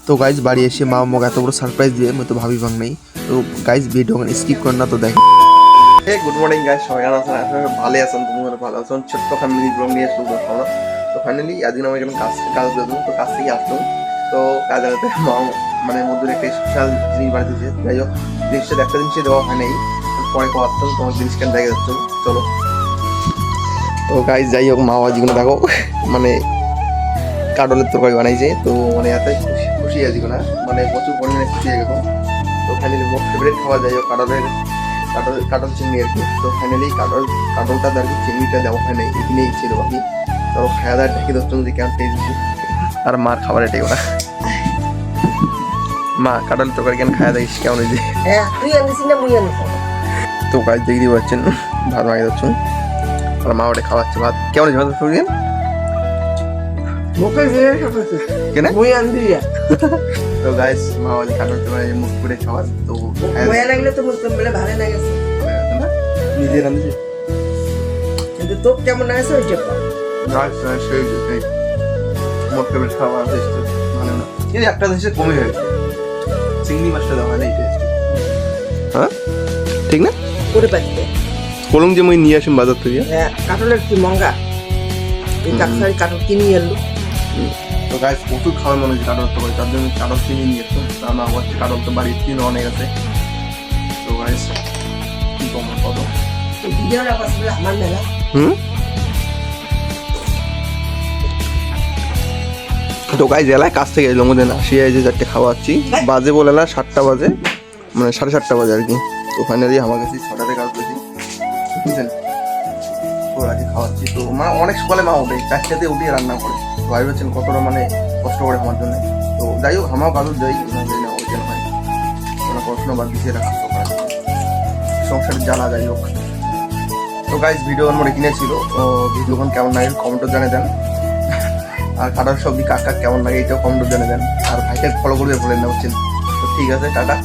তো গাইজ বাড়ি এসে মা আমাকে এত বড় সারপ্রাইজ দিয়ে আমি তো ভাবি ভাঙ নাই। তো গাইজ ভিডিও স্কিপ করেন না, তো দেখ। হে গুড মর্নিং গাইজ, সবাই কেমন আছেন? আসলে ভালো আছেন, তুমি ভালো আছেন। ছোট্ট ফ্যামিলি ব্লগ নিয়ে শুরু করলাম। তো ফাইনালি আজকে আমি এখানে কাজ করতাম, তো কাজ থেকে আসলাম। তো কাজ আনতে মা মানে মধ্যে একটা স্পেশাল জিনিস বানিয়ে দিয়েছে। যাই হোক, জিনিসটা একটা জিনিসই দেওয়া হয় নাই, পরে পারতাম তোমার জিনিস কেন দেখে যাচ্ছ। চলো। তো গাইজ যাই হোক, মা আজগুলো দেখো মানে কাটলের তরকারি বানাইছে। তো মানে এত খুশি আছি না, মানে প্রচুর পরিমাণে খুশি হয়ে গেলাম। তো ফাইনালি মোট ফেভারিট খাওয়া যায় হোক কাটল চিংড়ি আর কি। তো ফাইনালি কাটলটা আর কি চিংড়িটা দেওয়া হয় নাই, এখানেই ছিল বাকি। তো খাওয়া দাওয়া ঢেকে ধরতাম যে কেমন টেস্ট দিচ্ছি। আর মার খাবার এটাই ওরা মা কাটল তরকারি কেন খাওয়া দাইস কেমন হয়েছে? তো কাজ দেখতে পাচ্ছেন ভাত মাখিয়ে যাচ্ছেন, আর মা ওটা খাওয়াচ্ছে। ভাত কেমন হয়েছে? ভাত শুনছেন কেন? তো গাইস মা ওই কাটল তরকারি মুখ করে খাওয়ার। তো নিজে রান্ধিছে কিন্তু তো কেমন আছে ওইটা মোট ফেভারিট খাবার টেস্ট মানে না, কিন্তু একটা জিনিসের কমে হয়ে গেছে, চিংড়ি মাছটা দেওয়া হয় না এই টেস্ট। হ্যাঁ ঠিক না? করে পাইতে কলম যে মই নিয়ে আসুন বাজার থেকে। কাটলের কি মঙ্গা এই কাকসারি কাটল কিনে এলো। তো গাইস প্রচুর খাওয়ার মনে হচ্ছে কাটল তরকারি, তার জন্য কাটল কিনে নিয়ে এসছো। আমার আবার কাটল তো বাড়ির কিনে অনেক আছে। তো গাইস কি কম কত ভিডিওটা পাশে আমার মেলা তো গাইজ এলাকায় কাছ থেকে এলো মধ্যে না আসিয়া যে চারটে খাওয়াচ্ছি বাজে বলে না 7টা বাজে, মানে 7:30 বাজে আর কি। তো ফাইনালি আমার কাছে 6টাতে কাজ করেছি বুঝছেন। তো আজকে খাওয়াচ্ছি। তো মা অনেক সকালে মা ওঠে 4টাতে উঠিয়ে রান্না করে। তো ভাই বলছেন কতটা মানে কষ্ট করে আমার জন্য। তো যাই হোক আমারও কাজও যাই না ওই জন্য হয় ওরা পড়াশোনা বাদ দিয়ে রাখা সংসারের জ্বালা। যাই হোক, তো গাইজ ভিডিও আমার এখানে ছিল। তো ভিডিওখন কেমন লাগে কমেন্টও জানিয়ে দেন, আর কাটার সবজি কাকা কেমন লাগে এটাও কমেন্টও জানিয়ে দেন। আর ভাইকে ফলো করবে বলেন না বুঝছেন। তো ঠিক আছে, টাটা।